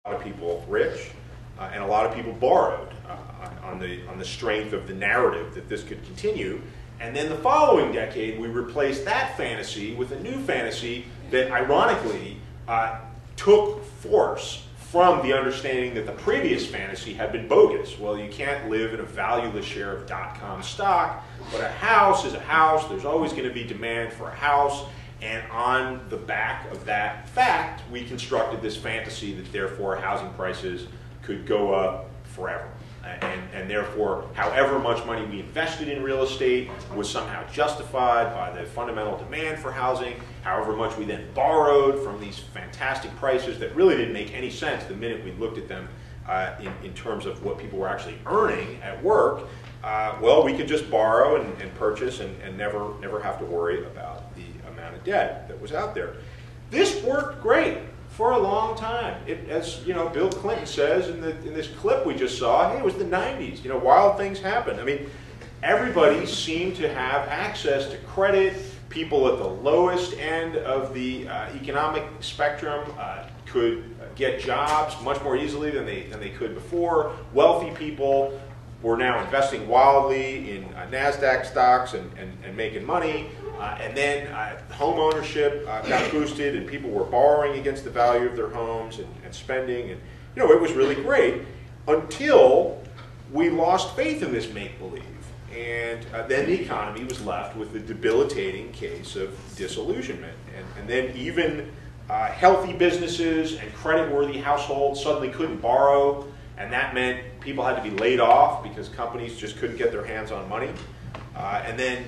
A lot of people rich, and a lot of people borrowed on the strength of the narrative that this could continue. And then the following decade, we replaced that fantasy with a new fantasy that ironically took force from the understanding that the previous fantasy had been bogus. Well, you can't live in a valueless share of .com stock, but a house is a house. There's always going to be demand for a house. And on the back of that fact, we constructed this fantasy that therefore housing prices could go up forever. And therefore, however much money we invested in real estate was somehow justified by the fundamental demand for housing, however much we then borrowed from these fantastic prices that really didn't make any sense the minute we looked at them in terms of what people were actually earning at work. Well, we could just borrow and purchase and never have to worry about the amount of debt that was out there. This worked great for a long time. As you know, Bill Clinton says in this clip we just saw, hey, it was the 90s. You know, wild things happened. I mean, everybody seemed to have access to credit. People at the lowest end of the economic spectrum could get jobs much more easily than they could before. Wealthy people were now investing wildly in NASDAQ stocks and making money. And then home ownership got boosted, and people were borrowing against the value of their homes and spending. And you know, it was really great until we lost faith in this make-believe. And then the economy was left with the debilitating case of disillusionment. And then even healthy businesses and credit-worthy households suddenly couldn't borrow, and that meant people had to be laid off because companies just couldn't get their hands on money. And then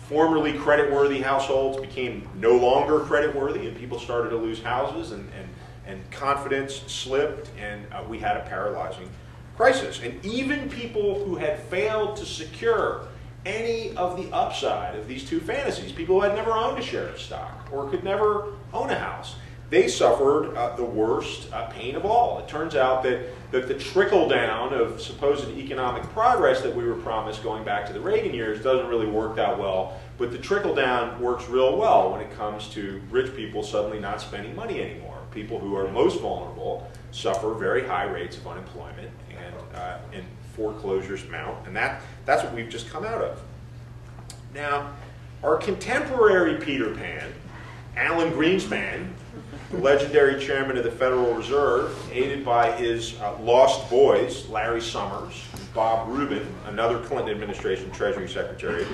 formerly credit-worthy households became no longer credit-worthy, and people started to lose houses, and confidence slipped, and we had a paralyzing crisis. And even people who had failed to secure any of the upside of these two fantasies, people who had never owned a share of stock or could never own a house, they suffered the worst pain of all. It turns out that the trickle-down of supposed economic progress that we were promised going back to the Reagan years doesn't really work that well, but the trickle-down works real well when it comes to rich people suddenly not spending money anymore. People who are most vulnerable suffer very high rates of unemployment, and foreclosures mount, and that's what we've just come out of. Now, our contemporary Peter Pan, Alan Greenspan, the legendary chairman of the Federal Reserve, aided by his lost boys, Larry Summers and Bob Rubin, another Clinton administration Treasury Secretary,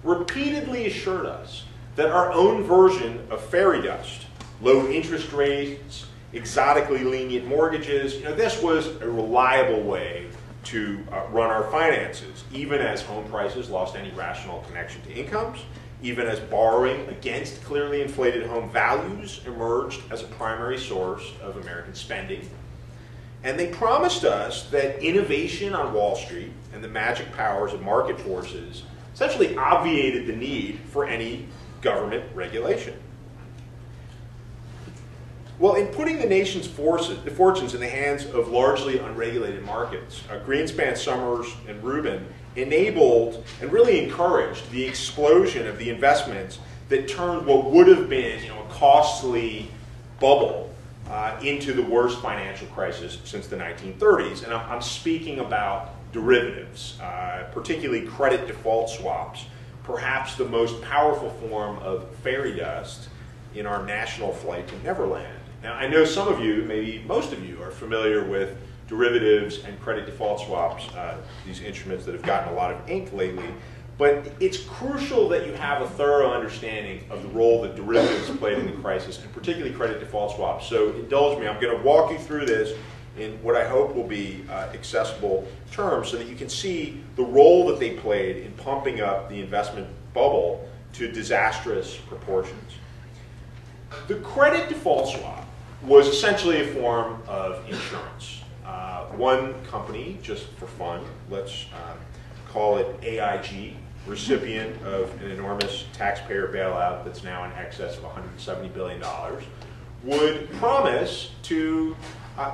repeatedly assured us that our own version of fairy dust, low interest rates, exotically lenient mortgages, you know, this was a reliable way to run our finances, even as home prices lost any rational connection to incomes, even as borrowing against clearly inflated home values emerged as a primary source of American spending. And they promised us that innovation on Wall Street and the magic powers of market forces essentially obviated the need for any government regulation. Well, in putting the nation's fortunes in the hands of largely unregulated markets, Greenspan, Summers, and Rubin enabled and really encouraged the explosion of the investments that turned what would have been, you know, a costly bubble into the worst financial crisis since the 1930s. And I'm speaking about derivatives, particularly credit default swaps, perhaps the most powerful form of fairy dust in our national flight to Neverland. Now, I know some of you, maybe most of you, are familiar with derivatives and credit default swaps, these instruments that have gotten a lot of ink lately, but it's crucial that you have a thorough understanding of the role that derivatives played in the crisis, and particularly credit default swaps. So indulge me, I'm going to walk you through this in what I hope will be accessible terms so that you can see the role that they played in pumping up the investment bubble to disastrous proportions. The credit default swap was essentially a form of insurance. One company, just for fun, let's call it AIG, recipient of an enormous taxpayer bailout that's now in excess of $170 billion, would promise to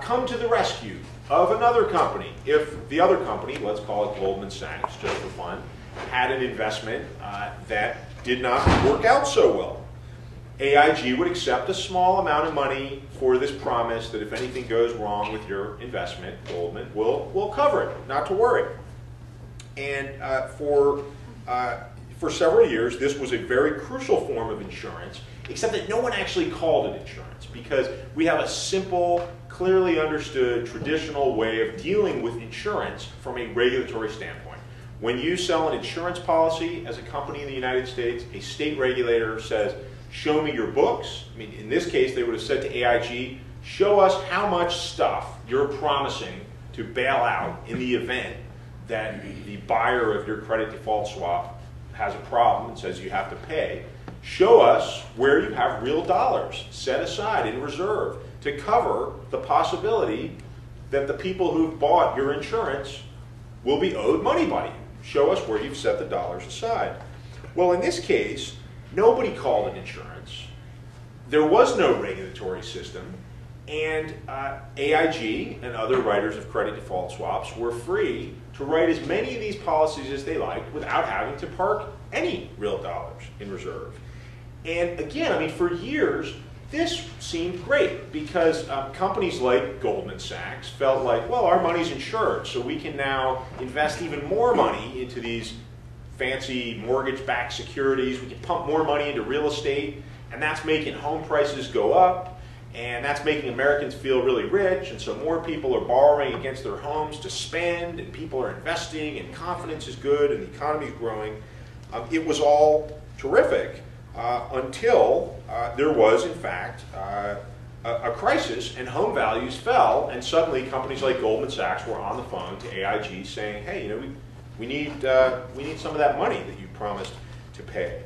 come to the rescue of another company if the other company, let's call it Goldman Sachs, just for fun, had an investment that did not work out so well. AIG would accept a small amount of money for this promise that if anything goes wrong with your investment, Goldman will cover it, not to worry. And for several years, this was a very crucial form of insurance, except that no one actually called it insurance because we have a simple, clearly understood, traditional way of dealing with insurance from a regulatory standpoint. When you sell an insurance policy as a company in the United States, a state regulator says, show me your books. I mean, in this case, they would have said to AIG, show us how much stuff you're promising to bail out in the event that the buyer of your credit default swap has a problem and says you have to pay. Show us where you have real dollars set aside in reserve to cover the possibility that the people who've bought your insurance will be owed money by you. Show us where you've set the dollars aside. Well, in this case, nobody called it insurance. There was no regulatory system, and AIG and other writers of credit default swaps were free to write as many of these policies as they liked without having to park any real dollars in reserve. And again, I mean, for years, this seemed great because companies like Goldman Sachs felt like, well, our money's insured, so we can now invest even more money into these fancy mortgage-backed securities. We can pump more money into real estate, and that's making home prices go up, and that's making Americans feel really rich, and so more people are borrowing against their homes to spend, and people are investing, and confidence is good, and the economy is growing. It was all terrific until there was, in fact, a crisis, and home values fell, and suddenly companies like Goldman Sachs were on the phone to AIG saying, hey, you know, we need some of that money that you promised to pay.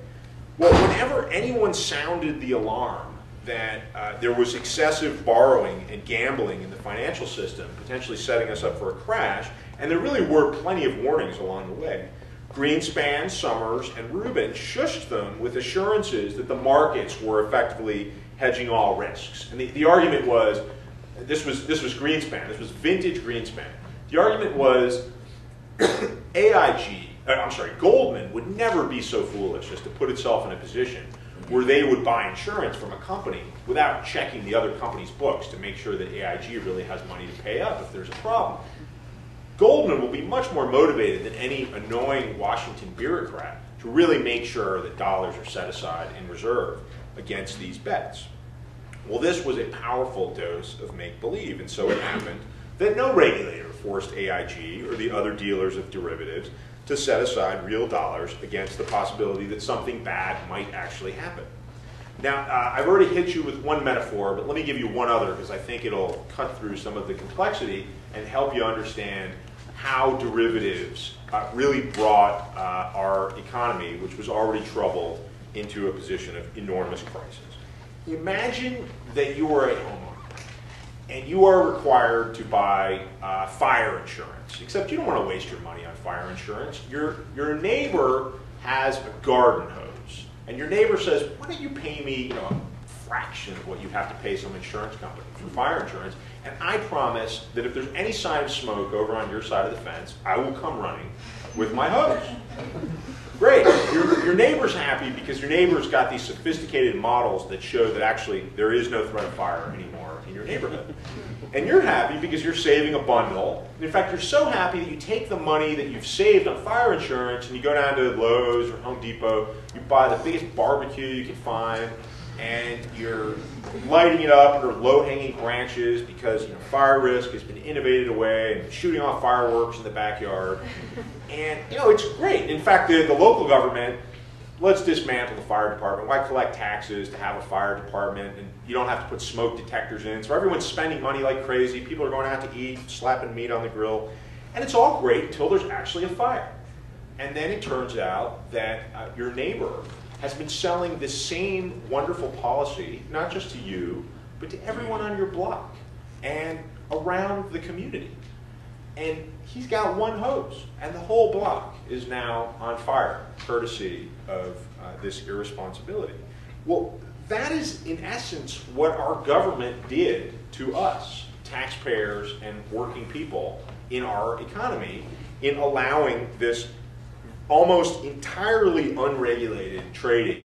Well, whenever anyone sounded the alarm that there was excessive borrowing and gambling in the financial system, potentially setting us up for a crash, and there really were plenty of warnings along the way, Greenspan, Summers, and Rubin shushed them with assurances that the markets were effectively hedging all risks. And the argument was, this was Greenspan, this was vintage Greenspan. The argument was Goldman would never be so foolish as to put itself in a position where they would buy insurance from a company without checking the other company's books to make sure that AIG really has money to pay up if there's a problem. Goldman will be much more motivated than any annoying Washington bureaucrat to really make sure that dollars are set aside in reserve against these bets. Well, this was a powerful dose of make-believe, and so it happened that no regulator forced AIG or the other dealers of derivatives to set aside real dollars against the possibility that something bad might actually happen. Now, I've already hit you with one metaphor, but let me give you one other because I think it'll cut through some of the complexity and help you understand how derivatives really brought our economy, which was already troubled, into a position of enormous crisis. Imagine that you are a homeowner and you are required to buy fire insurance, except you don't want to waste your money on fire insurance. Your neighbor has a garden hose, and your neighbor says, why don't you pay me a fraction of what you have to pay some insurance company for fire insurance, and I promise that if there's any sign of smoke over on your side of the fence, I will come running with my hose. Great. Your neighbor's happy because your neighbor's got these sophisticated models that show that actually there is no threat of fire anymore in your neighborhood. And you're happy because you're saving a bundle. And in fact, you're so happy that you take the money that you've saved on fire insurance and you go down to Lowe's or Home Depot, you buy the biggest barbecue you can find, and you're lighting it up under low-hanging branches because fire risk has been innovated away and shooting off fireworks in the backyard. And it's great. In fact, the local government, let's dismantle the fire department. Why collect taxes to have a fire department? And you don't have to put smoke detectors in. So everyone's spending money like crazy. People are going out to eat, slapping meat on the grill. And it's all great until there's actually a fire. And then it turns out that your neighbor has been selling this same wonderful policy, not just to you, but to everyone on your block and around the community. And he's got one hose, and the whole block is now on fire, courtesy of this irresponsibility. Well, that is, in essence, what our government did to us, taxpayers and working people in our economy, in allowing this almost entirely unregulated trading